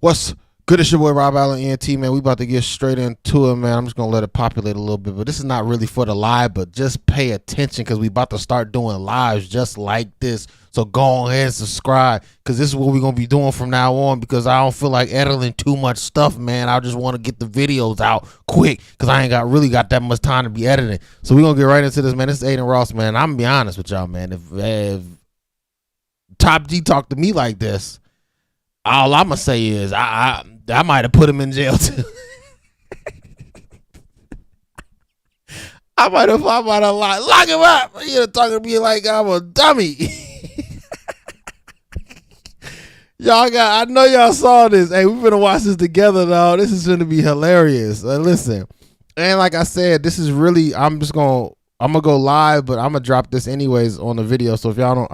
What's good? It's your boy Rob Allen, ENT, man. We about to get straight into it, man. I'm just going to let it populate a little bit, but this is not really for the live, but just pay attention because we about to start doing lives just like this. So go ahead and subscribe because this is what we're going to be doing from now on because I don't feel like editing too much stuff, man. I just want to get the videos out quick because I ain't really got that much time to be editing. So we're going to get right into this, man. This is Adin Ross, man. I'm going to be honest with y'all, man. If Top G talked to me like this, all I'm gonna say is I might have put him in jail too. I might have lock him up. You're talking to me like I'm a dummy. I know y'all saw this. Hey, we're gonna watch this together, though. This is gonna be hilarious. Listen, and like I said, this is really. I'm gonna go live, but I'm gonna drop this anyways on the video. So if y'all don't,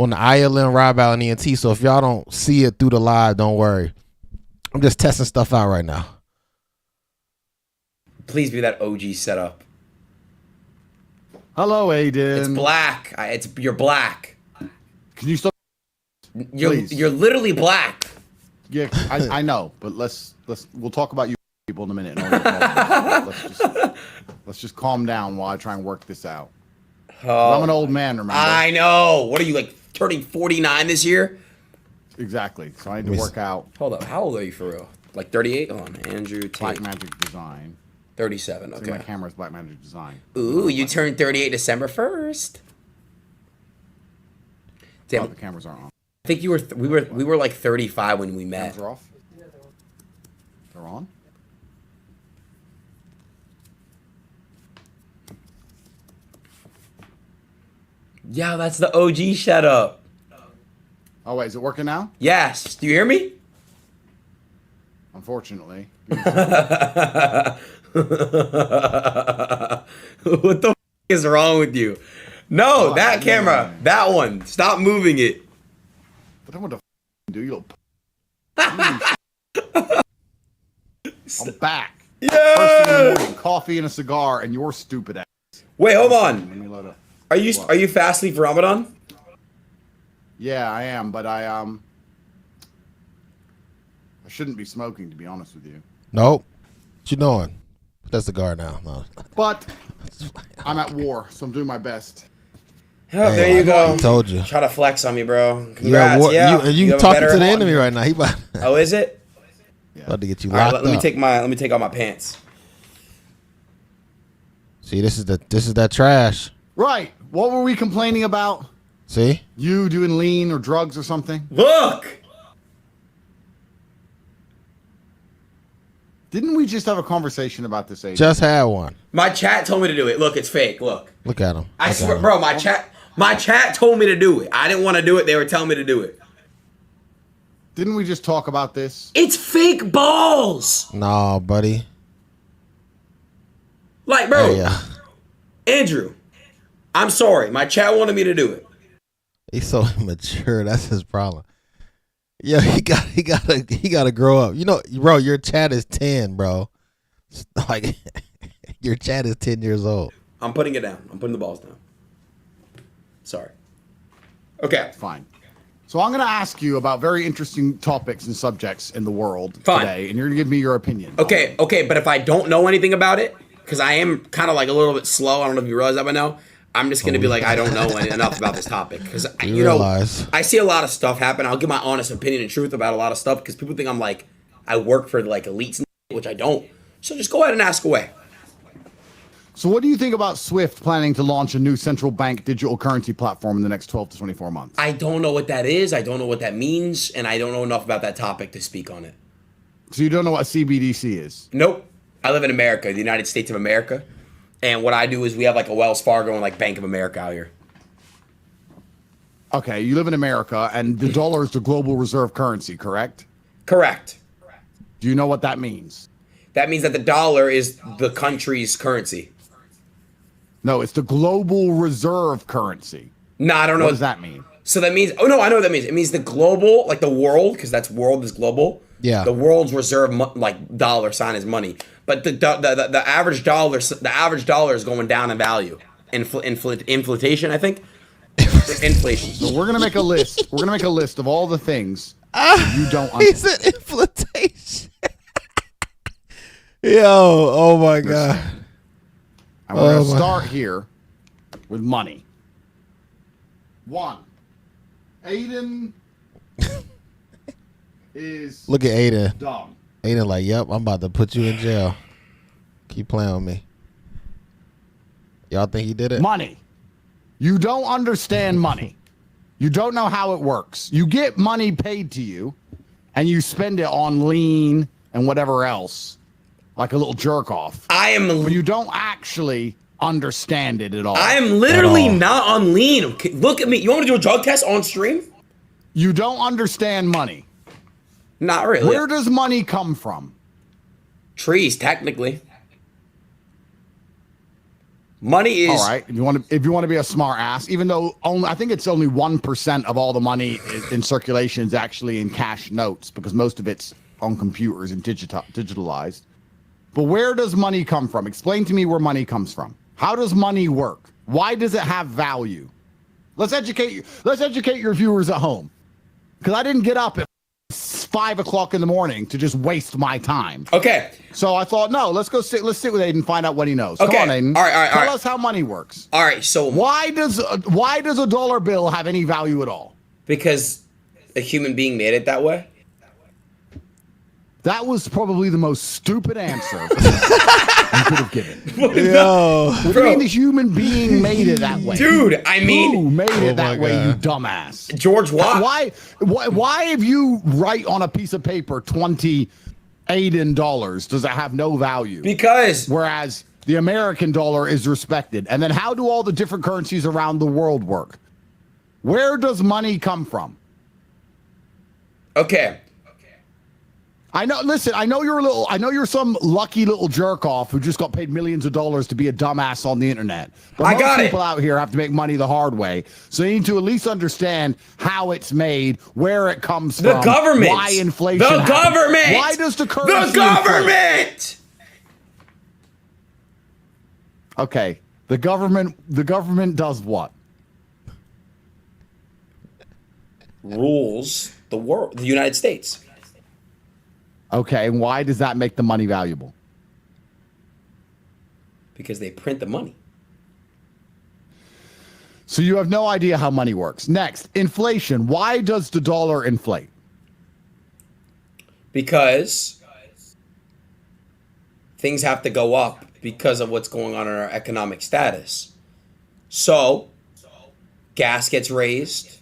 on the ILM Rob Allen ENT. So if y'all don't see it through the live, don't worry. I'm just testing stuff out right now. Please be that OG setup. Hello, Adin. It's black. You're black. Can you stop? You're literally black. Yeah, I know, but we'll talk about you people in a minute. Let's just calm down while I try and work this out. Oh, I'm an old man, remember? I know. What are you, like, turning 49 this year? Exactly. So I need to work out. Hold up. How old are you for real? Like 38? Hold on. Andrew Tate. Black Magic Design. 37. Okay. See, my camera's Black Magic Design. Ooh, you turned 38 December 1st. Damn. Oh, the cameras aren't on. I think we were like 35 when we met. Cameras are off. They're on. Yeah, that's the OG setup. Oh wait, is it working now? Yes. Do you hear me? Unfortunately. What the f is wrong with you? No, that camera. Man. That one. Stop moving it. But I want to do you little. I'm back. Yeah. First thing in the morning, coffee and a cigar, and your stupid ass. Wait, hold on. Let me load up. Are you fasting for Ramadan? Yeah, I am, but I shouldn't be smoking, to be honest with you. Nope. What you doing? That's the cigar now. No. But I'm at war, so I'm doing my best. Oh, hey, there you go. I told you. Try to flex on me, bro. Congrats. You talking to the enemy right now. He about. Oh, is it? Yeah. About to get you locked locked up. Let me take off my pants. See, this is that trash. Right. What were we complaining about? See? You doing lean or drugs or something? Look! Didn't we just have a conversation about this, Adin? Just had one. My chat told me to do it. Look, it's fake. Look. Look at him. I swear, bro, my chat told me to do it. I didn't want to do it. They were telling me to do it. Didn't we just talk about this? It's fake balls! No, buddy. Like, bro. Yeah. Andrew. I'm sorry. My chat wanted me to do it. He's so immature. That's his problem. Yeah, he gotta grow up. You know, bro, your chat is 10, bro. Like, your chat is 10 years old. I'm putting it down. I'm putting the balls down. Sorry. Okay. Fine. So I'm going to ask you about very interesting topics and subjects in the world today, and you're going to give me your opinion. Okay, but if I don't know anything about it, because I am kind of like a little bit slow, I don't know if you realize that by now, I'm just going to be like, I don't know enough about this topic. Because, you know, I see a lot of stuff happen. I'll give my honest opinion and truth about a lot of stuff because people think I'm like, I work for like elites, which I don't. So just go ahead and ask away. So what do you think about Swift planning to launch a new central bank digital currency platform in the next 12 to 24 months? I don't know what that is. I don't know what that means. And I don't know enough about that topic to speak on it. So you don't know what CBDC is? Nope. I live in America, the United States of America. And what I do is we have like a Wells Fargo and like Bank of America out here. Okay, you live in America and the dollar is the global reserve currency, correct? Correct. Do you know what that means? That means that the dollar is the country's currency. No, it's the global reserve currency. No, I don't know. What does that mean? So that means, oh no, I know what that means. It means the global, like the world, because that's world is global. Yeah. The world's reserve, like dollar sign is money. But the average dollar is going down in value. Inflation, I think. Inflation. So we're gonna make a list. We're gonna make a list of all the things You don't He said inflation. Yo, oh my God. And we're going to start here with money. 1. Adin is Look at Adin. dumb. Adin like, yep, I'm about to put you in jail. Keep playing with me. Y'all think he did it? Money. You don't understand money. You don't know how it works. You get money paid to you, and you spend it on lean and whatever else, like a little jerk off. But you don't actually understand it at all. I am literally not on lean. Okay, look at me. You want me to do a drug test on stream? You don't understand money. Not really. Where does money come from? Trees, technically. Money is all right. If you want to be a smart ass, even though I think it's only 1% of all the money in circulation is actually in cash notes, because most of it's on computers and digitalized. But where does money come from? Explain to me where money comes from. How does money work? Why does it have value? Let's educate you. Let's educate your viewers at home, because I didn't get up at 5 o'clock in the morning to just waste my time. Okay. So I thought, no, let's sit with Adin and find out what he knows. Okay. Come on, Adin. All right. Tell us how money works. All right. So why does a dollar bill have any value at all? Because a human being made it that way. That was probably the most stupid answer you could have given. Yo. What do you mean the human being made it that way? Dude, I mean... Who made it that way, you dumbass? George Watt. Why if you write on a piece of paper 20 Adin dollars, does it have no value? Because... Whereas the American dollar is respected. And then how do all the different currencies around the world work? Where does money come from? Okay. I know. Listen, I know you're some lucky little jerk off who just got paid millions of dollars to be a dumbass on the internet. But most people out here have to make money the hard way, so you need to at least understand how it's made, where it comes from, the government, why inflation. The government. Why does the currency? The government. Inflate? Okay, the government. The government does what? Rules the world, the United States. Okay, and why does that make the money valuable? Because they print the money. So you have no idea how money works. Next, inflation. Why does the dollar inflate? Because things have to go up because of what's going on in our economic status. So, gas gets raised,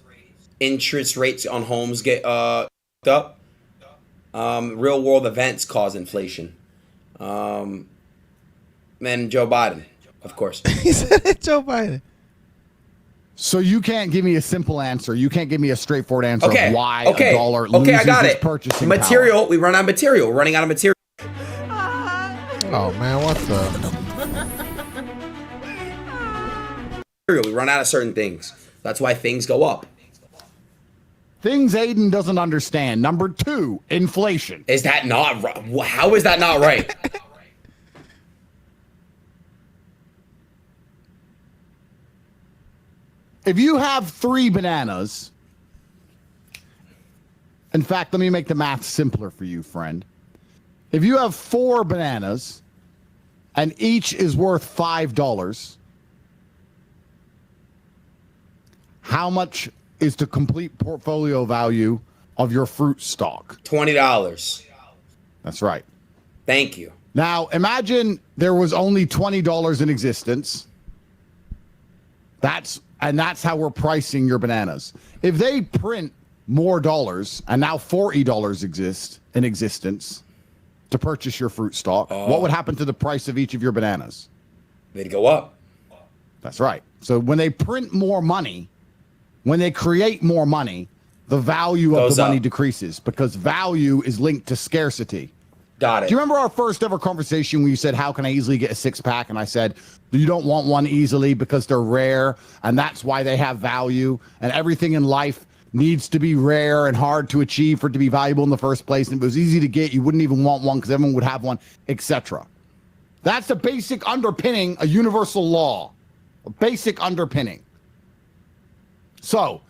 interest rates on homes get up. Real world events cause inflation. And Joe Biden, of course. He said it, Joe Biden. So you can't give me a simple answer. You can't give me a straightforward answer of why a dollar loses I got it. Purchasing material. power. We run out of material. We're running out of material. Oh man, what the? We run out of certain things. That's why things go up. Things Adin doesn't understand. Number 2, inflation. Is that not right? How is that not right? If you have 3 bananas, in fact, let me make the math simpler for you, friend. If you have 4 bananas and each is worth $5, how much is the complete portfolio value of your fruit stock? $20. That's right. Thank you. Now, imagine there was only $20 in existence. That's how we're pricing your bananas. If they print more dollars and now $40 exist in existence to purchase your fruit stock, what would happen to the price of each of your bananas? They'd go up. That's right. So when they print more money, when they create more money, the value of the money decreases, because value is linked to scarcity. Got it. Do you remember our first ever conversation where you said, how can I easily get a 6-pack? And I said, you don't want one easily because they're rare, and that's why they have value. And everything in life needs to be rare and hard to achieve for it to be valuable in the first place. And if it was easy to get, you wouldn't even want one because everyone would have one, etc. That's the basic underpinning, a universal law, a basic underpinning. So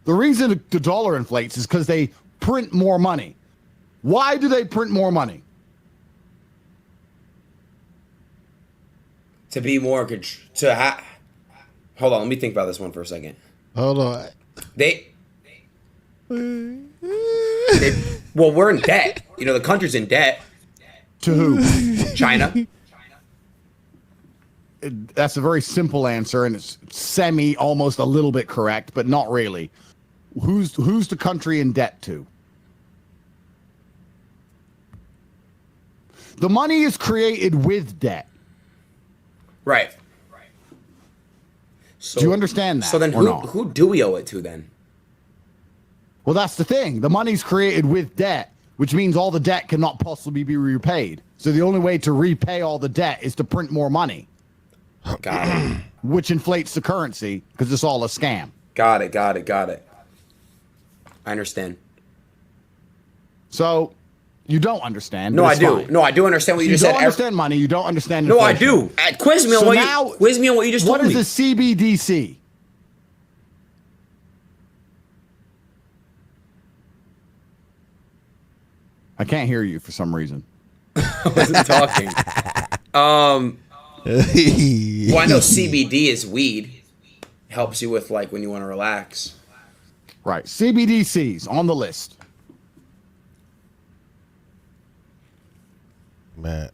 the reason the dollar inflates is because they print more money. Why do they print more money? To be more hold on, let me think about this one for a second. Hold on. Well, we're in debt. You know, the country's in debt. To who? China. That's a very simple answer, and it's almost a little bit correct, but not really. Who's the country in debt to? The money is created with debt. Right. So, do you understand that? So then who do we owe it to then? Well, that's the thing. The money's created with debt, which means all the debt cannot possibly be repaid. So the only way to repay all the debt is to print more money. Got it. Which inflates the currency because it's all a scam. Got it. I understand. So you don't understand. No, I do. Fine. No, I do understand what you just said. You don't understand money. You don't understand inflation. No, I do. Quiz me on what you just told me. What is the CBDC? I can't hear you for some reason. I wasn't talking. Well, I know CBD is weed. Helps you with like when you want to relax. Right. CBDCs on the list. Man,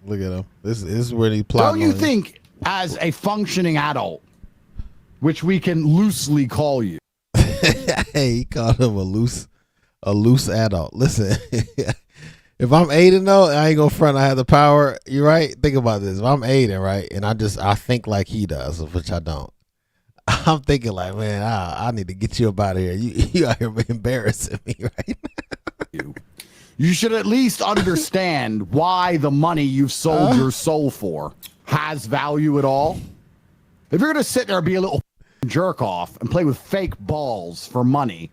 look at him. This is where he plotting. Don't you think, as a functioning adult, which we can loosely call you? Hey, he called him a loose adult. Listen, if I'm Adin though, I ain't gonna front. I have the power. You're right. Think about this. If I'm Adin, right, and I think like he does, which I don't. I'm thinking like, man, I need to get you up out of here. You out here embarrassing me, right? You should at least understand why the money you've sold your soul for has value at all. If you're gonna sit there and be a little jerk off and play with fake balls for money,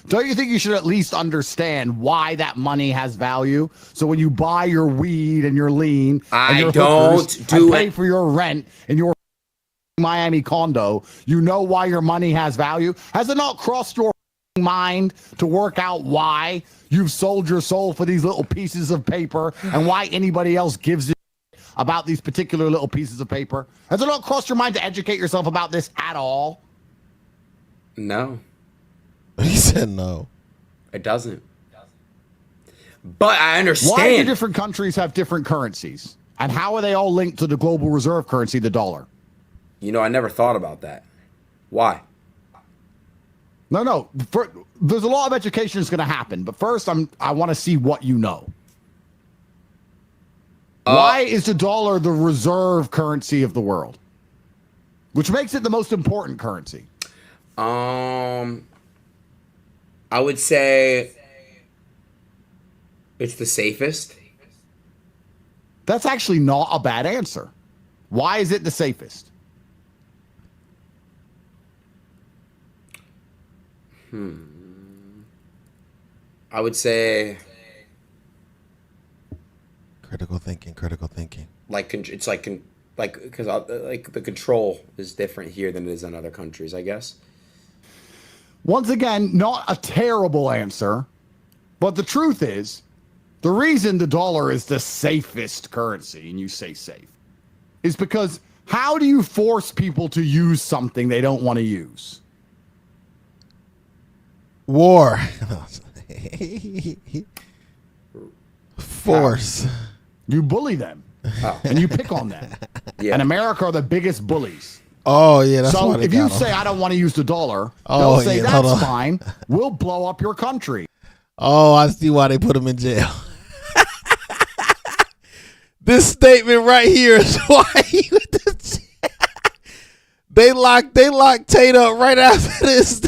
don't you think you should at least understand why that money has value? So when you buy your weed and your lean, and your pay for your rent and your Miami condo, you know why your money has value? Has it not crossed your mind to work out why you've sold your soul for these little pieces of paper and why anybody else gives a about these particular little pieces of paper? Has it not crossed your mind to educate yourself about this at all? No. He said no. It doesn't. But I understand. Why do different countries have different currencies? And how are they all linked to the global reserve currency, the dollar? You know, I never thought about that. Why? No. There's a lot of education that's going to happen. But first, I want to see what you know. Why is the dollar the reserve currency of the world? Which makes it the most important currency. I would say it's the safest. That's actually not a bad answer. Why is it the safest? I would say critical thinking. Like it's like because like the control is different here than it is in other countries, I guess. Once again, not a terrible answer, but the truth is, the reason the dollar is the safest currency, and you say safe, is because how do you force people to use something they don't want to use? War. Force. You bully them. And you pick on them. Yeah. And America are the biggest bullies. Oh, yeah. That's so if you say, I don't want to use the dollar, they'll say, that's fine. We'll blow up your country. Oh, I see why they put him in jail. This statement right here is why he went to jail. They locked Tate up right after this.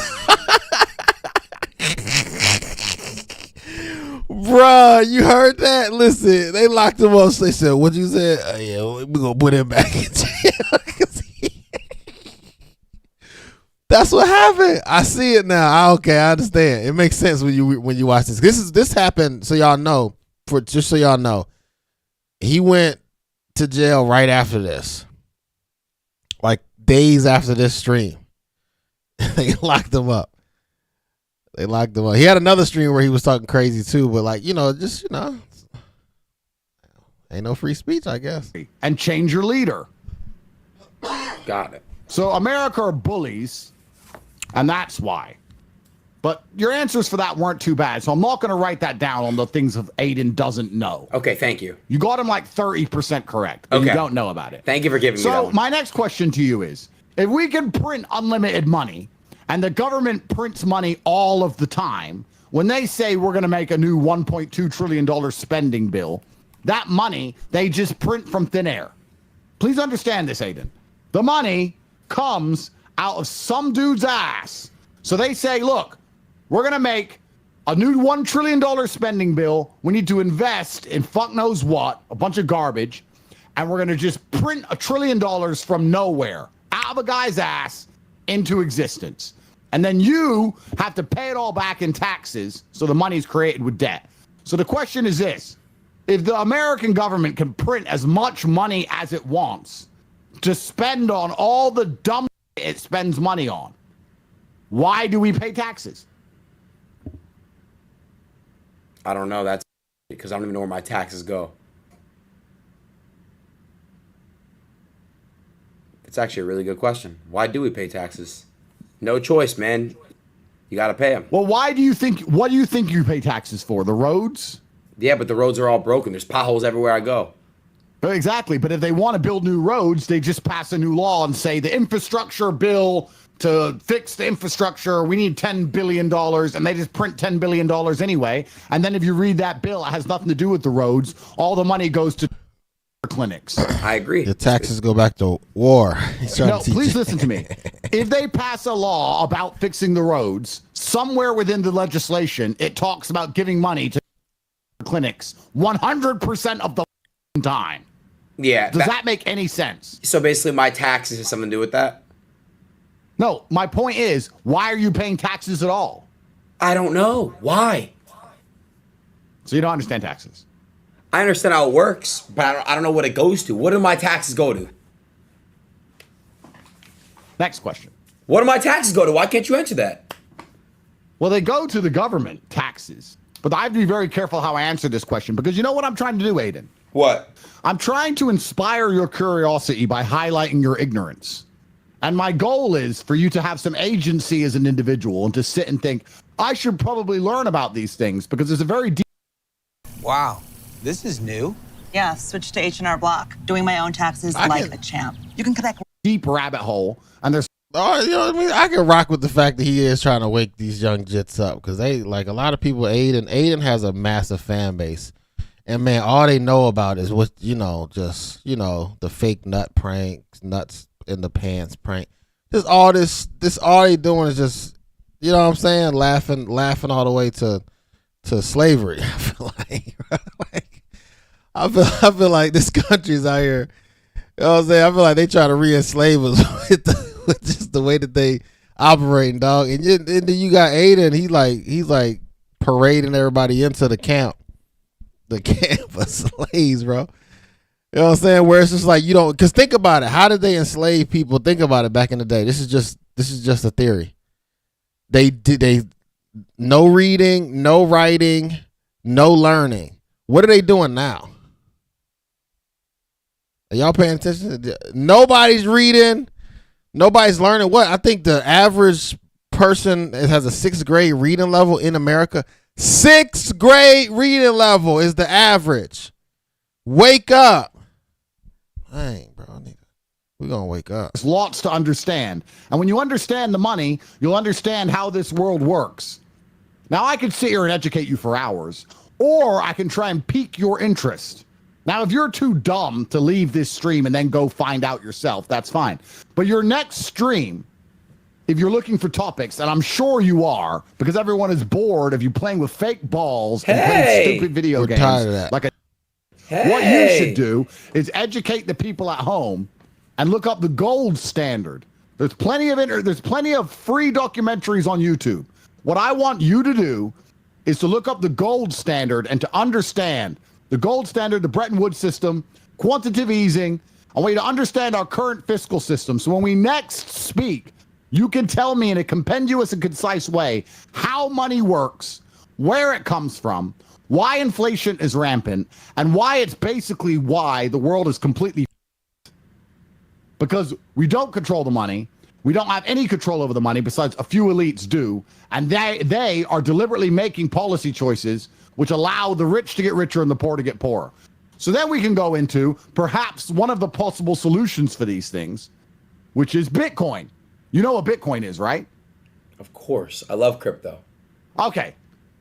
Bruh, you heard that? Listen, they locked him up. So they said, what you said? Yeah, we're going to put him back in jail. That's what happened. I see it now. Okay, I understand. It makes sense when you watch this. This happened, so y'all know, just so y'all know. He went to jail right after this. Like days after this stream. They locked him up. They locked him up. He had another stream where he was talking crazy too, but like, just ain't no free speech, I guess. And change your leader. Got it. So America are bullies, and that's why. But your answers for that weren't too bad, so I'm not going to write that down on the things of Adin doesn't know. Okay, thank you. You got him like 30% correct, but you don't know about it. Thank you for giving me that one. So my next question to you is, if we can print unlimited money, and the government prints money all of the time, when they say we're going to make a new $1.2 trillion spending bill, that money they just print from thin air. Please understand this, Adin. The money comes out of some dude's ass. So they say, look, we're going to make a new $1 trillion spending bill. We need to invest in fuck knows what, a bunch of garbage. And we're going to just print $1 trillion from nowhere, out of a guy's ass, into existence. And then you have to pay it all back in taxes. So the money's created with debt. So the question is this. If the American government can print as much money as it wants to spend on all the dumb it spends money on, why do we pay taxes? I don't know. That's because I don't even know where my taxes go. It's actually a really good question. Why do we pay taxes? No choice, man. You got to pay them. Well, what do you think you pay taxes for? The roads? Yeah, but the roads are all broken. There's potholes everywhere I go. Exactly. But if they want to build new roads, they just pass a new law and say the infrastructure bill to fix the infrastructure, we need $10 billion, and they just print $10 billion anyway. And then if you read that bill, it has nothing to do with the roads. All the money goes to clinics. I agree. The taxes go back to war. No, please listen to me. If they pass a law about fixing the roads, somewhere within the legislation, it talks about giving money to clinics 100% of the time. Yeah. Does that make any sense? So basically my taxes has something to do with that? No, my point is, why are you paying taxes at all? I don't know. Why? So you don't understand taxes. I understand how it works, but I don't know what it goes to. What do my taxes go to? Next question. What do my taxes go to? Why can't you answer that? Well, they go to the government, taxes. But I have to be very careful how I answer this question, because you know what I'm trying to do, Adin? What? I'm trying to inspire your curiosity by highlighting your ignorance. And my goal is for you to have some agency as an individual and to sit and think, I should probably learn about these things, because there's a very deep... Wow, this is new. Yeah, switch to H&R Block. Doing my own taxes like a champ. You can connect... deep rabbit hole, and there's... Oh, you know what I mean? I can rock with the fact that he is trying to wake these young jits up, because they, like, a lot of people, Adin has a massive fan base. And man, all they know about is what, the fake nut pranks, nuts in the pants prank. Just all this all they doing is just, you know what I'm saying, laughing all the way to slavery. I feel like I feel like this country's out here. You know what I'm saying? I feel like they try to re-enslave us with just the way that they operating, dog. And then you got Adin, he's like parading everybody into the camp of slaves, bro. You know what I'm saying? Where it's just like, you don't, because think about it. How did they enslave people? Think about it back in the day. This is just a theory. They no reading, no writing, no learning. What are they doing now? Are y'all paying attention? Nobody's reading. Nobody's learning. What? I think the average person has a 6th grade reading level in America. 6th grade reading level is the average. Wake up. Dang, bro. We're going to wake up. There's lots to understand. And when you understand the money, you'll understand how this world works. Now, I could sit here and educate you for hours, or I can try and pique your interest. Now, if you're too dumb to leave this stream and then go find out yourself, that's fine. But your next stream, if you're looking for topics, and I'm sure you are, because everyone is bored of you playing with fake balls and playing stupid video games. Tired of that. What you should do is educate the people at home and look up the gold standard. There's plenty of free documentaries on YouTube. What I want you to do is to look up the gold standard and to understand the gold standard, the Bretton Woods system, quantitative easing. I want you to understand our current fiscal system. So when we next speak, you can tell me in a compendious and concise way how money works, where it comes from, why inflation is rampant, and why it's basically why the world is completely because we don't control the money. We don't have any control over the money besides a few elites do. And they are deliberately making policy choices which allow the rich to get richer and the poor to get poorer. So then we can go into perhaps one of the possible solutions for these things, which is Bitcoin. You know what Bitcoin is, right? Of course. I love crypto. Okay.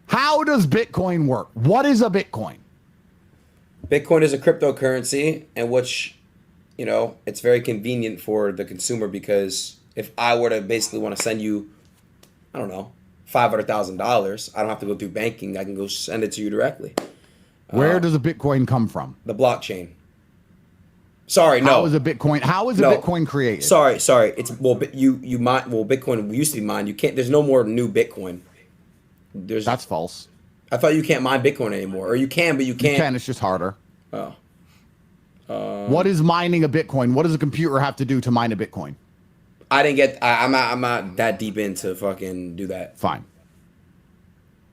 How does Bitcoin work? What is a Bitcoin? Bitcoin is a cryptocurrency in which, you know, it's very convenient for the consumer because if I were to basically want to send you, I don't know, $500,000, I don't have to go through banking. I can go send it to you directly. Where does a Bitcoin come from? The blockchain. Sorry, no. How is a Bitcoin created? Sorry. It's you mine. Well, Bitcoin used to be mined. You can't. There's no more new Bitcoin. That's false. I thought you can't mine Bitcoin anymore, or you can, but you can't. You can. It's just harder. Oh. What is mining a Bitcoin? What does a computer have to do to mine a Bitcoin? I didn't get. I'm not that deep into fucking do that. Fine.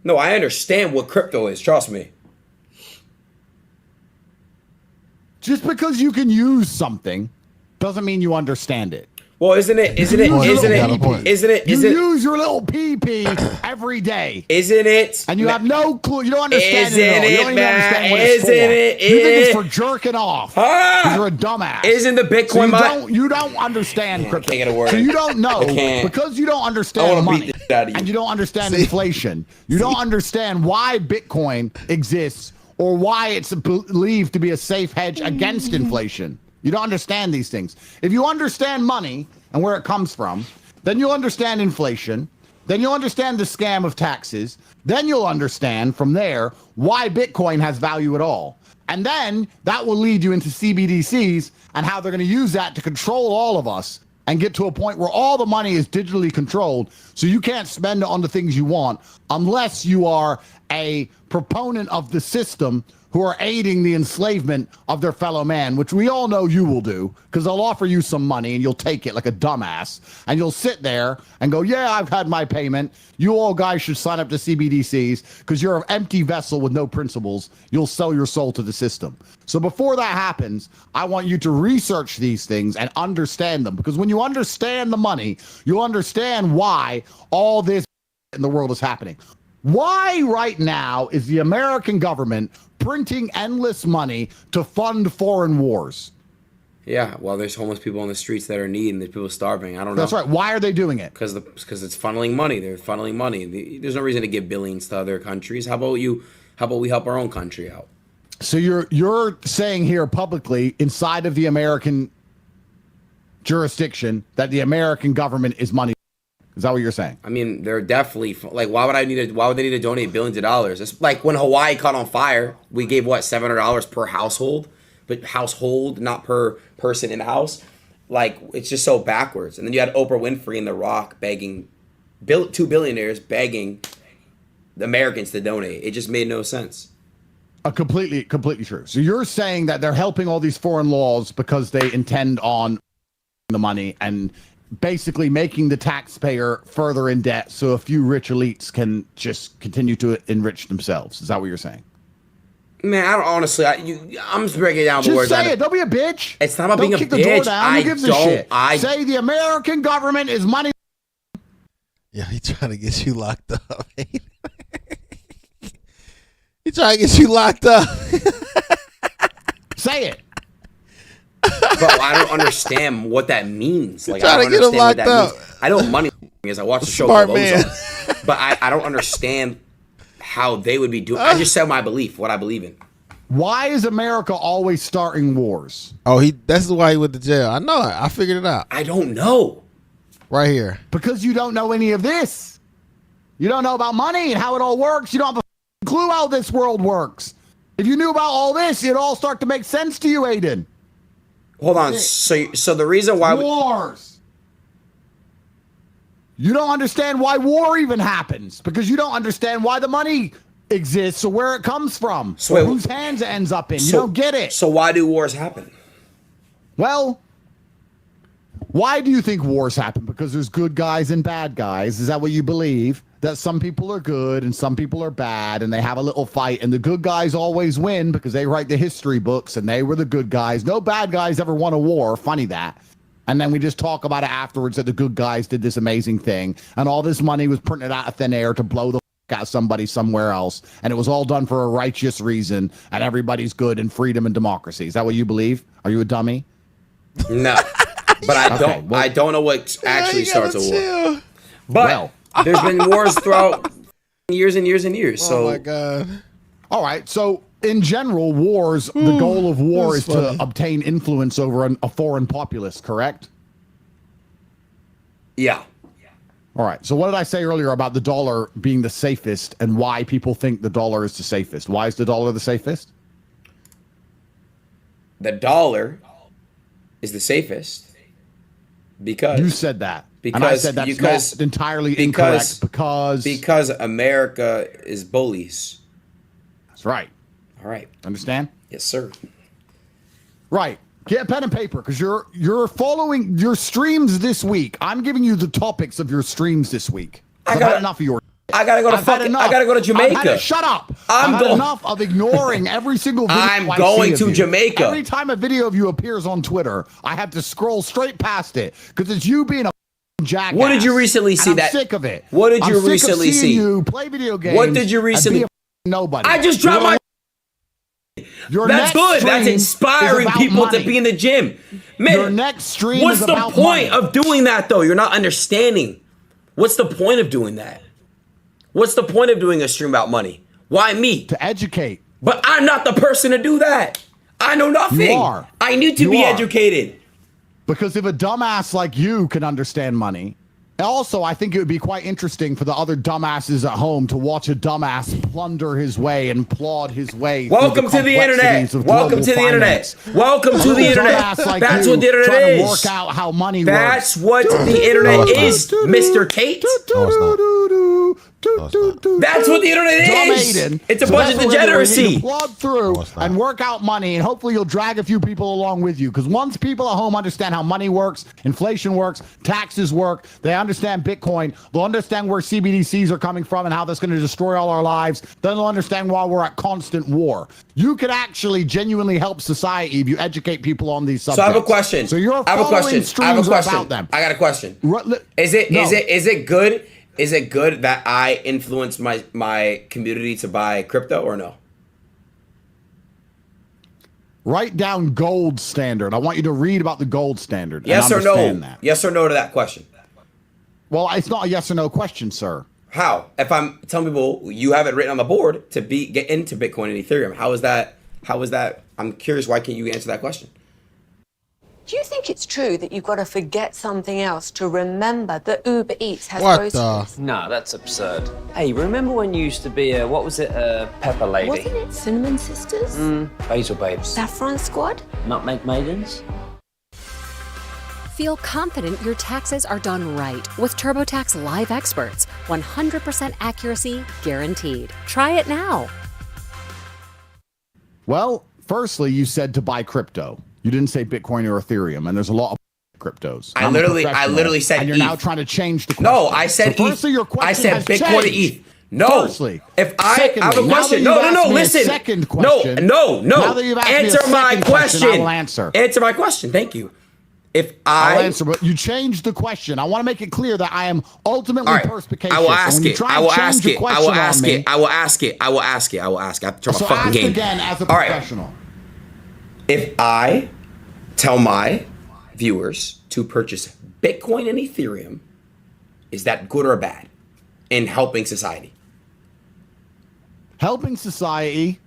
No, I understand what crypto is. Trust me. Just because you can use something doesn't mean you understand it. Well, isn't it? You use your little PP every day. Isn't it? And you have no clue. You don't understand it at all. You don't even understand what it's for. You think it's for jerking off. You're a dumbass. Isn't the Bitcoin you don't understand crypto. Can't get a word. So you don't know because you don't understand money and you don't understand inflation. You don't understand why Bitcoin exists or why it's believed to be a safe hedge against inflation. You don't understand these things. If you understand money and where it comes from, then you'll understand inflation. Then you'll understand the scam of taxes. Then you'll understand from there why Bitcoin has value at all. And then that will lead you into CBDCs and how they're going to use that to control all of us and get to a point where all the money is digitally controlled. So you can't spend it on the things you want unless you are a proponent of the system who are aiding the enslavement of their fellow man, which we all know you will do, because they'll offer you some money and you'll take it like a dumbass, and you'll sit there and go, yeah, I've had my payment. You all guys should sign up to CBDCs because you're an empty vessel with no principles. You'll sell your soul to the system. So before that happens, I want you to research these things and understand them, because when you understand the money, you'll understand why all this in the world is happening. Why right now is the American government printing endless money to fund foreign wars? Yeah, well, there's homeless people on the streets that are in need, and there's people starving. I don't know. That's right. Why are they doing it? Because it's funneling money. They're funneling money. There's no reason to give billions to other countries. How about we help our own country out? So you're saying here publicly inside of the American jurisdiction that the American government is money. Is that what you're saying? I mean, they're definitely like, why would they need to donate billions of dollars? It's like when Hawaii caught on fire, we gave what, $700 per household, but household, not per person in the house. Like, it's just so backwards. And then you had Oprah Winfrey and The Rock begging, two billionaires begging the Americans to donate. It just made no sense. Completely true. So you're saying that they're helping all these foreign laws because they intend on the money and basically making the taxpayer further in debt so a few rich elites can just continue to enrich themselves. Is that what you're saying? Man, I don't honestly. I'm just breaking down the just words. Say it. Don't be a bitch. It's not about don't being kick a the door bitch. down. Who gives a shit? Say the American government is money. Yeah, he's trying to get you locked up. He's trying to get you locked up. Say it. But I don't understand what that means. Like, I don't understand what that means. I know what money is. I watch the show Smart called man. Ozark, but I don't understand how they would be doing. I just said my belief, what I believe in. Why is America always starting wars? Oh, that's why he went to jail. I know it. I figured it out. I don't know. Right here. Because you don't know any of this. You don't know about money and how it all works. You don't have a clue how this world works. If you knew about all this, it'd all start to make sense to you, Adin. Hold on. So the reason why wars. You don't understand why war even happens because you don't understand why the money exists or where it comes from, or whose hands it ends up in. You don't get it. So why do wars happen? Well, Why do you think wars happen? Because there's good guys and bad guys. Is that what you believe? That some people are good and some people are bad, and they have a little fight, and the good guys always win because they write the history books and they were the good guys. No bad guys ever won a war. Funny that. And then we just talk about it afterwards that the good guys did this amazing thing, and all this money was printed out of thin air to blow the fuck out somebody somewhere else, and it was all done for a righteous reason, and everybody's good and freedom and democracy. Is that what you believe? Are you a dummy? No. But I don't know what actually starts a war. But there's been wars throughout years and years and years. So oh my god. All right. So in general, wars, the goal of war is to obtain influence over a foreign populace, correct? Yeah. All right. So what did I say earlier about the dollar being the safest and why people think the dollar is the safest? Why is the dollar the safest? The dollar is the safest because you said that. Because and I said that's not entirely incorrect because America is bullies. That's right. All right. Understand? Yes, sir. Right. Get a pen and paper because you're following your streams this week. I'm giving you the topics of your streams this week. I've had enough of your. I gotta go to Jamaica. Shut up. I've had enough of ignoring every single video. I'm going to Jamaica. Every time a video of you appears on Twitter, I have to scroll straight past it because it's you being a jackass. What did you recently see? I'm sick of it. What did you recently see? You play video games. What did you recently? And be a nobody. I just dropped my. That's good. That's inspiring people to be in the gym. Man, your next stream what's is the about point money. of doing that, though? You're not understanding. What's the point of doing that? What's the point of doing a stream about money? Why me? To educate. But I'm not the person to do that. I know nothing. You are. I need to be educated. Because if a dumbass like you can understand money, also, I think it would be quite interesting for the other dumbasses at home to watch a dumbass plunder his way and plod his way. Welcome to the internet. Welcome to the internet. Welcome to the internet. That's what the internet is. To work out how money works. That's what the internet is, Mr. Tate. That's what the internet is. Aiden. It's a bunch of degeneracy. Plod through and work out money, and hopefully you'll drag a few people along with you. Because once people at home understand how money works, inflation works, taxes work, they understand Bitcoin, they'll understand where CBDCs are coming from and how that's going to destroy all our lives. Then they'll understand why we're at constant war. You could actually genuinely help society if you educate people on these subjects. So I have a question. So you're I have a question. I have a question. About them. I got a question. Is it good? Is it good that I influence my community to buy crypto or no? Write down gold standard. I want you to read about the gold standard. Yes or no? That. Yes or no to that question? Well, it's not a yes or no question, sir. How? If I'm telling people you have it written on the board to get into Bitcoin and Ethereum, how is that? I'm curious. Why can't you answer that question? Do you think it's true that you've got to forget something else to remember that Uber Eats has What groceries? No, that's absurd. Hey, remember when you used to be a, what was it, a pepper lady? Wasn't it Cinnamon Sisters? Basil babes. Saffron Squad? Nutmeg maidens? Feel confident your taxes are done right with TurboTax Live Experts. 100% accuracy guaranteed. Try it now. Well, firstly, you said to buy crypto. You didn't say Bitcoin or Ethereum, and there's a lot of cryptos. I literally said and you're ETH. now trying to change the question. No, I said so firstly, ETH. your question I said has Bitcoin to changed. ETH. No. Firstly, if I have a question, no, listen. Second question. No. Now that you've asked Answer me a my second question. I will answer. Answer my question. Thank you. I'll answer, but you changed the question. I want to make it clear that I am ultimately perspicacious. I will ask it. I will ask it. I will ask it. I will ask it. I will ask it. I will ask it. I have to turn my fucking game. Again as a professional. If I tell my viewers to purchase Bitcoin and Ethereum, is that good or bad in helping society? Helping society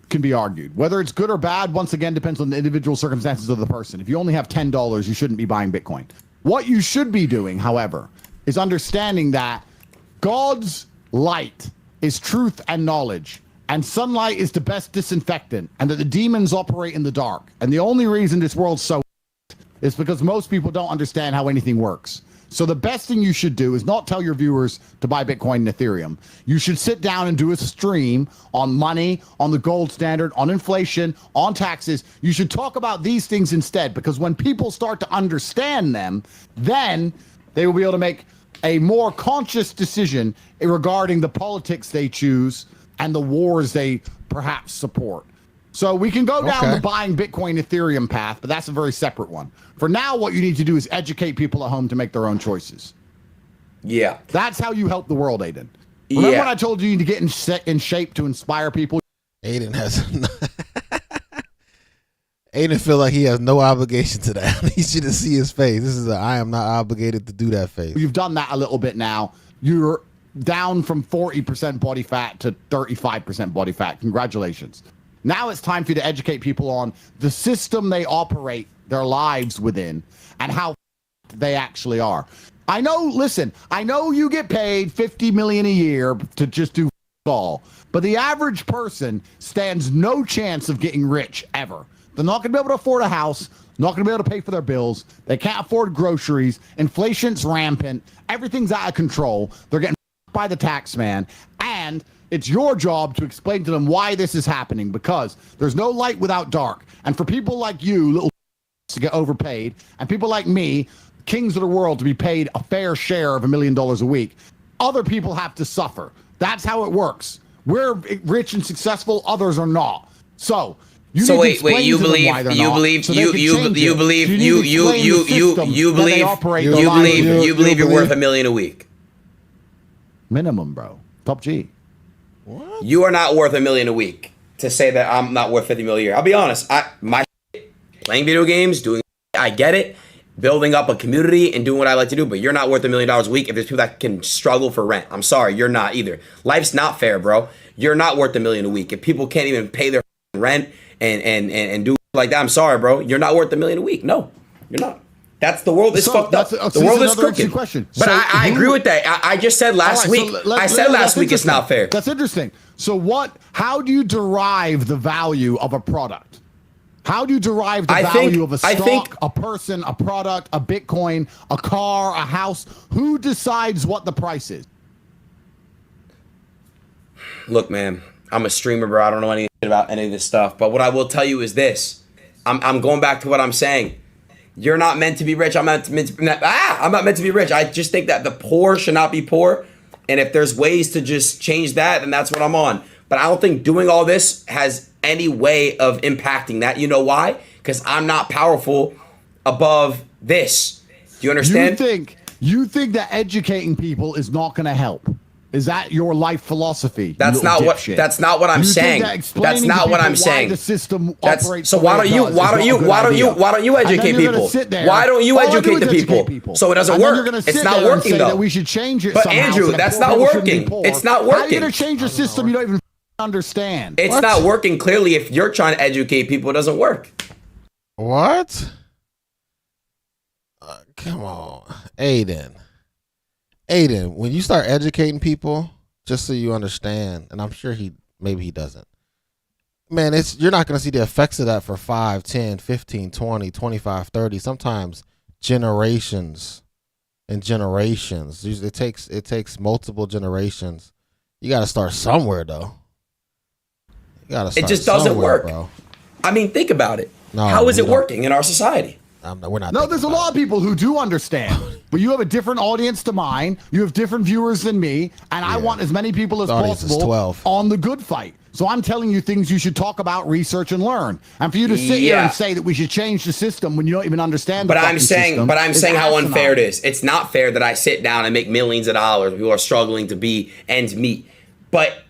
can be argued. Whether it's good or bad, once again, depends on the individual circumstances of the person. If you only have $10, you shouldn't be buying Bitcoin. What you should be doing, however, is understanding that God's light is truth and knowledge, and sunlight is the best disinfectant, and that the demons operate in the dark. And the only reason this world's so is because most people don't understand how anything works. So the best thing you should do is not tell your viewers to buy Bitcoin and Ethereum. You should sit down and do a stream on money, on the gold standard, on inflation, on taxes. You should talk about these things instead, because when people start to understand them, then they will be able to make a more conscious decision regarding the politics they choose and the wars they perhaps support. So we can go down the buying Bitcoin, Ethereum path, but that's a very separate one. For now, what you need to do is educate people at home to make their own choices. Yeah. That's how you help the world, Adin. Remember when I told you to get in shape to inspire people? Adin has... Adin feel like he has no obligation to that. He should see his face. This is I am not obligated to do that face. You've done that a little bit now. You're down from 40% body fat to 35% body fat. Congratulations. Now it's time for you to educate people on the system they operate their lives within and how they actually are. I know, listen, I know you get paid $50 million a year to just do all, but the average person stands no chance of getting rich ever. They're not going to be able to afford a house, not going to be able to pay for their bills. They can't afford groceries. Inflation's rampant. Everything's out of control. They're getting by the tax man, and it's your job to explain to them why this is happening, because there's no light without dark. And for people like you, little to get overpaid, and people like me, kings of the world, to be paid a fair share of $1 million a week, other people have to suffer. That's how it works. We're rich and successful, others are not. So you believe you're worth $1 million a week. Minimum, bro. Top G. What? You are not worth $1 million a week to say that I'm not worth $50 million a year. I'll be honest. Playing video games, I get it, building up a community and doing what I like to do, but you're not worth $1 million a week if there's people that can struggle for rent. I'm sorry, you're not either. Life's not fair, bro. You're not worth $1 million a week. If people can't even pay their rent and do like that, I'm sorry, bro. You're not worth $1 million a week. No, you're not. That's the world is fucked up. The world is crooked. Question. But I agree with that. I just said last week. I said last week it's not fair. That's interesting. So how do you derive the value of a product? How do you derive the value of a stock, a person, a product, a Bitcoin, a car, a house? Who decides what the price is? Look, man, I'm a streamer, bro. I don't know anything about any of this stuff. But what I will tell you is this. I'm going back to what I'm saying. You're not meant to be rich. I'm not meant to be rich. I just think that the poor should not be poor. And if there's ways to just change that, then that's what I'm on. But I don't think doing all this has any way of impacting that. You know why? Because I'm not powerful above this. Do you understand? You think that educating people is not going to help? Is that your life philosophy? That's not what I'm saying. That's not what I'm saying. The system operates. So why don't you educate people? Why don't you educate the people? So it doesn't work. It's not working though. That we should change it. But Andrew, that's not working. It's not working. How are you going to change a system you don't even understand? It's not working. Clearly, if you're trying to educate people, it doesn't work. What? Come on, Adin, when you start educating people, just so you understand, and I'm sure maybe he doesn't, man, you're not going to see the effects of that for 5, 10, 15, 20, 25, 30, sometimes generations and generations. It takes multiple generations. You got to start somewhere, though. It just doesn't work, bro. I mean, think about it. How is it working in our society? We're not. No, there's a lot of people who do understand, but you have a different audience to mine. You have different viewers than me, and I want as many people as possible on the good fight. So I'm telling you things you should talk about, research, and learn. And for you to sit here and say that we should change the system when you don't even understand the system. But I'm saying how unfair it is. It's not fair that I sit down and make millions of dollars. People are struggling to be ends meet. But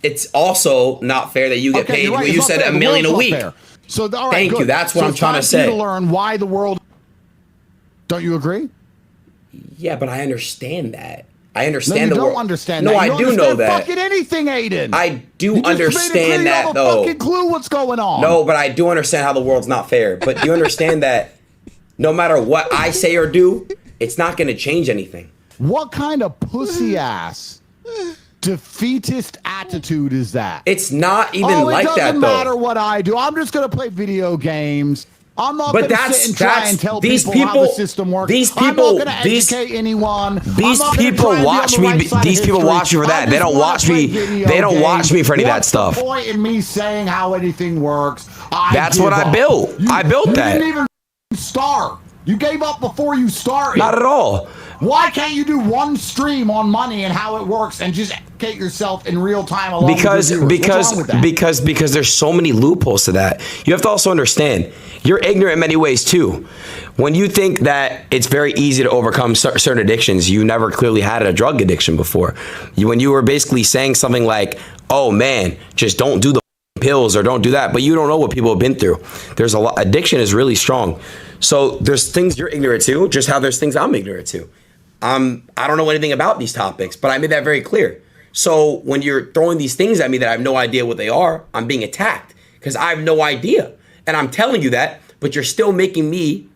it's also not fair that you get paid. Right. You said $1 million a week. So thank you. That's what I'm trying to say. To learn why the world. Don't you agree? Yeah, but I understand that. I understand the world. Don't understand. No, that. I do know that. Fucking anything, Adin. I do understand that, though. Fucking clue what's going on. No, but I do understand how the world's not fair. But do you understand that no matter what I say or do, it's not going to change anything. What kind of pussy ass defeatist attitude is that? It's not even like that, though. It doesn't matter what I do. I'm just going to play video games. I'm not going to sit and try and tell these people how the system works. I'm not going to educate anyone. These people watch me. These people watch me for that. They don't watch me. They don't watch me for any of that stuff. What's the point in me saying how anything works? That's what I built. I built that. You didn't even start. You gave up before you started. Not at all. Why can't you do one stream on money and how it works and just educate yourself in real time? Because there's so many loopholes to that. You have to also understand you're ignorant in many ways too. When you think that it's very easy to overcome certain addictions, you never clearly had a drug addiction before. When you were basically saying something like, "Oh man, just don't do the pills or don't do that," but you don't know what people have been through. There's a lot. Addiction is really strong. So there's things you're ignorant to, just how there's things I'm ignorant to. I don't know anything about these topics, but I made that very clear. So when you're throwing these things at me that I have no idea what they are, I'm being attacked because I have no idea. And I'm telling you that, but you're still making me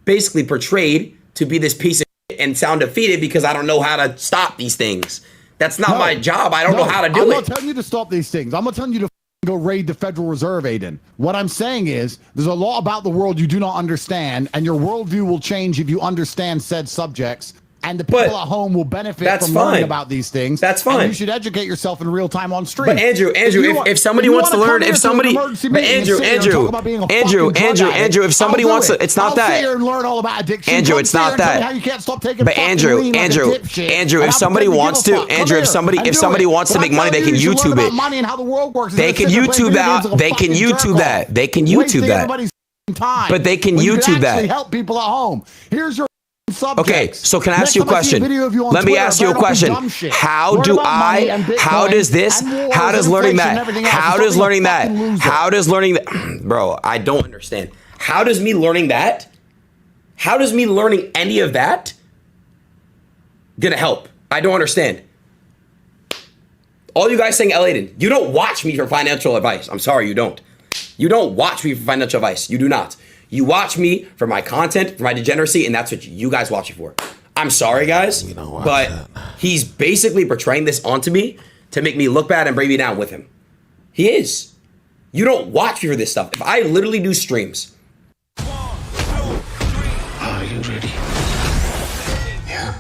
basically portrayed to be this piece of shit and sound defeated because I don't know how to stop these things. That's not my job. I don't know how to do it. I'm not telling you to stop these things. I'm not telling you to go raid the Federal Reserve, Adin. What I'm saying is there's a lot about the world you do not understand, and your worldview will change if you understand said subjects. And the people at home will benefit from learning about these things. That's fine. And you should educate yourself in real time on stream. But Andrew, if somebody wants to learn, if somebody, but Andrew, if somebody wants to, it's not that. I'll sit here and learn all about addiction. Andrew, it's not that. How you can't stop taking but Andrew, if somebody wants to, Andrew, if somebody wants to make money, they can YouTube it. They can YouTube that. They can YouTube that. They can YouTube that. But they can YouTube that. Help people at home. Here's your subjects. Okay, so can I ask you a question? Let me ask you a question. How does learning that, bro, I don't understand. How does me learning any of that gonna help? I don't understand. All you guys saying, Adin, you don't watch me for financial advice. I'm sorry, you don't. You don't watch me for financial advice. You do not. You watch me for my content, for my degeneracy, and that's what you guys watch me for. I'm sorry, guys, but he's basically portraying this onto me to make me look bad and bring me down with him. He is. You don't watch me for this stuff. If I literally do streams. Are you ready? Yeah.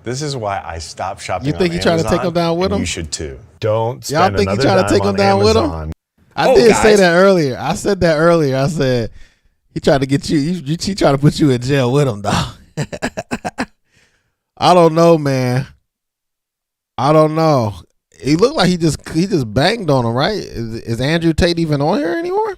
This is why I stopped shopping. You think he's trying to take him down with him? You should too. Don't y'all spend think another he's trying to take him down with him? I did say that earlier. I said that earlier. I said he tried to get you. He tried to put you in jail with him, dog. I don't know, man. I don't know. He looked like he just banged on him, right? Is Andrew Tate even on here anymore?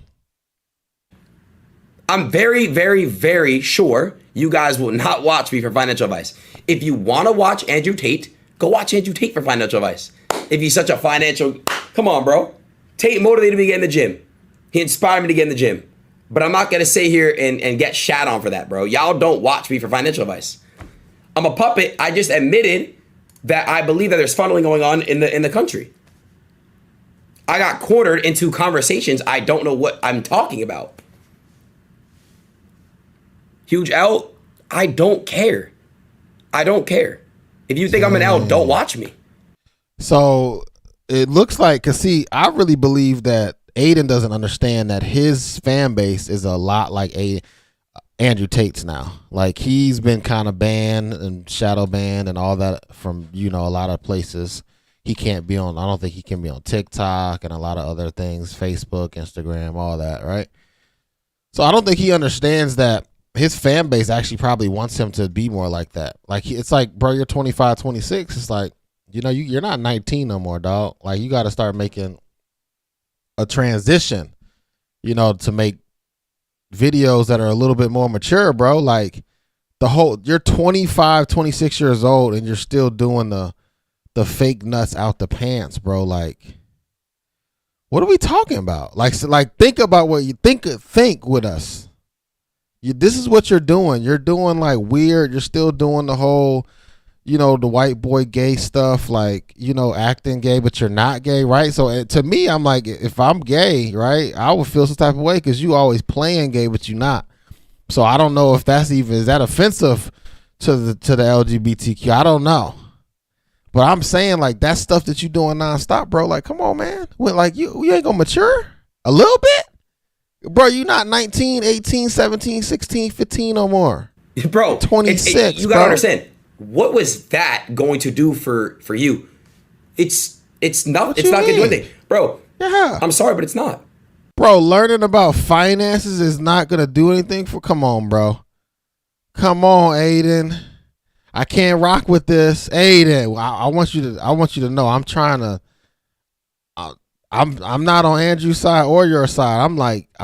I'm very, very, very sure you guys will not watch me for financial advice. If you want to watch Andrew Tate, go watch Andrew Tate for financial advice. If he's such a financial, come on, bro. Tate motivated me to get in the gym. He inspired me to get in the gym. But I'm not going to sit here and get shat on for that, bro. Y'all don't watch me for financial advice. I'm a puppet. I just admitted that I believe that there's funneling going on in the country. I got cornered into conversations I don't know what I'm talking about. Huge L, I don't care. I don't care. If you think I'm an L, don't watch me. So it looks like, because see, I really believe that Adin doesn't understand that his fan base is a lot like Andrew Tate's now. Like, he's been kind of banned and shadow banned and all that from, a lot of places. He can't be on, I don't think he can be on TikTok and a lot of other things, Facebook, Instagram, all that, right? So I don't think he understands that his fan base actually probably wants him to be more like that. Like, it's like, bro, you're 25, 26. It's like, you're not 19 no more, dog. Like, you got to start making a transition, to make videos that are a little bit more mature, bro. Like, you're 25, 26 years old and you're still doing the fake nuts out the pants, bro. Like, what are we talking about? Like, think about what you think with us. This is what you're doing. You're doing like weird. You're still doing the whole, the white boy gay stuff, like, acting gay, but you're not gay, right? So to me, I'm like, if I'm gay, right, I would feel some type of way because you always playing gay, but you're not. So I don't know if is that offensive to the LGBTQ? I don't know. But I'm saying, like, that stuff that you doing nonstop, bro, like, come on, man. Like, you ain't gonna mature a little bit? Bro, you not 19, 18, 17, 16, 15 no more. Bro, 26. You gotta understand. What was that going to do for you? It's not gonna do anything. Bro, yeah. I'm sorry, but it's not. Bro, learning about finances is not gonna do anything for. Come on, bro. Come on, Adin. I can't rock with this, Adin. I want you to know. I'm trying to. I'm not on Andrew's side or your side.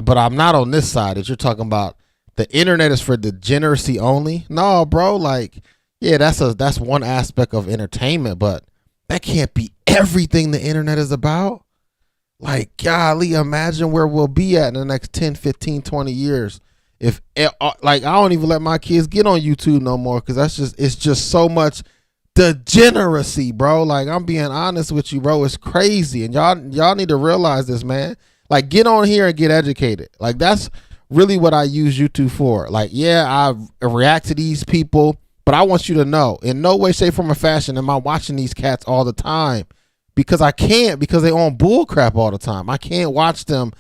But I'm not on this side that you're talking about. The internet is for degeneracy only. No, bro. Like, yeah, that's one aspect of entertainment, but that can't be everything the internet is about. Like, golly, imagine where we'll be at in the next 10, 15, 20 years. If like, I don't even let my kids get on YouTube no more because it's just so much degeneracy, bro. Like, I'm being honest with you, bro. It's crazy, and y'all need to realize this, man. Like, get on here and get educated. Like, that's really what I use YouTube for. Like, yeah, I react to these people, but I want you to know, in no way, shape, form, or fashion am I watching these cats all the time, because I can't, because they on bull crap all the time. I can't watch them.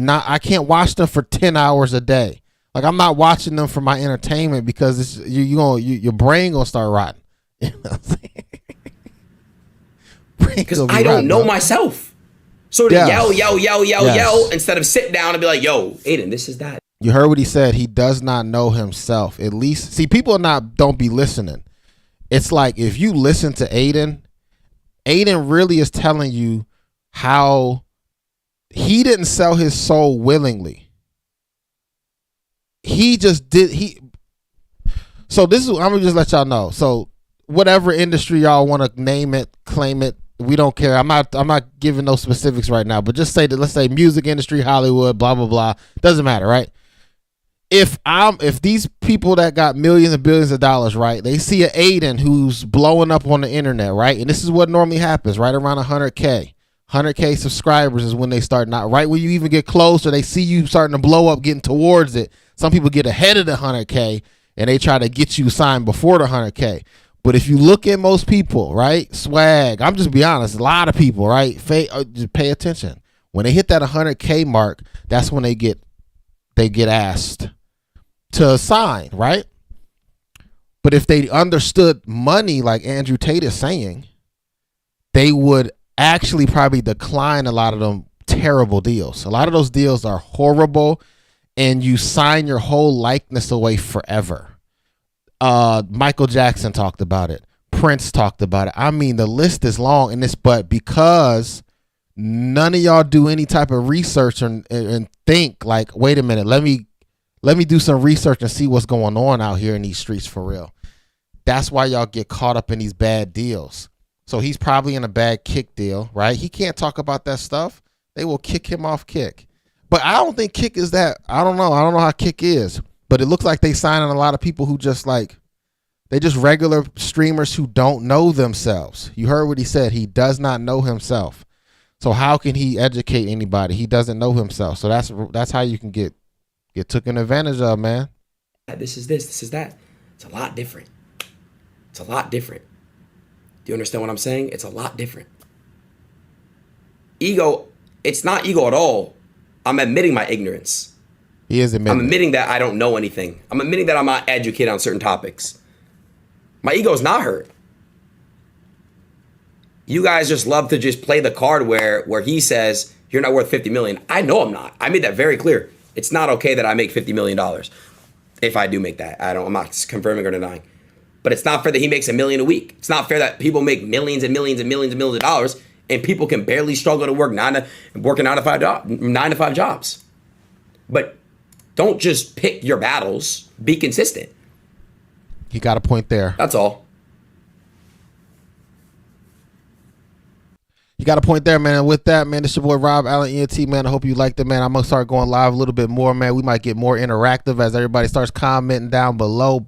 I can't watch them for 10 hours a day. Like, I'm not watching them for my entertainment because your brain gonna start rotting. You know what I'm saying? Because I don't know myself. So to yell instead of sit down and be like, yo, Adin, this is that. You heard what he said. He does not know himself. At least, see, people don't be listening. It's like, if you listen to Adin really is telling you how he didn't sell his soul willingly. He just did. So this is, I'm gonna just let y'all know. So whatever industry y'all want to name it, claim it, we don't care. I'm not giving no specifics right now, but just say that, let's say music industry, Hollywood, blah blah blah. Doesn't matter, right? If these people that got millions and billions of dollars, right, they see an Adin who's blowing up on the internet, right, and this is what normally happens, right around 100K subscribers is when they start, not right when you even get closer, they see you starting to blow up, getting towards it. Some people get ahead of the 100K and they try to get you signed before the 100K. But if you look at most people, right, swag, I'm just be honest, a lot of people, right, just pay attention. When they hit that 100K mark, that's when they get asked to sign, right? But if they understood money, like Andrew Tate is saying, they would actually probably decline a lot of them terrible deals. A lot of those deals are horrible, and you sign your whole likeness away forever. Michael Jackson talked about it. Prince talked about it. I mean, the list is long in this, but because none of y'all do any type of research and think like, wait a minute, let me do some research and see what's going on out here in these streets for real. That's why y'all get caught up in these bad deals. So he's probably in a bad Kick deal, right? He can't talk about that stuff. They will kick him off Kick. But I don't think Kick is that. I don't know how Kick is. But it looks like they signing a lot of people who just they just regular streamers who don't know themselves. You heard what he said. He does not know himself. So how can he educate anybody? He doesn't know himself. So that's how you can get taken advantage of, man. This is that. It's a lot different. It's a lot different. Do you understand what I'm saying? It's a lot different. Ego, it's not ego at all. I'm admitting my ignorance. He is admitting. I'm admitting that I don't know anything. I'm admitting that I'm not educated on certain topics. My ego is not hurt. You guys just love to just play the card where he says you're not worth $50 million. I know I'm not. I made that very clear. It's not okay that I make $50 million. If I do make that, I'm not confirming or denying. But it's not fair that he makes $1 million a week. It's not fair that people make millions and millions and millions and millions of dollars, and people can barely struggle to work 9 to 5 jobs. But don't just pick your battles. Be consistent. He got a point there. That's all. You got a point there, man. And with that, man, this your boy Rob Allen, ENT, man. I hope you liked it, man. I'm going to start going live a little bit more, man. We might get more interactive as everybody starts commenting down below.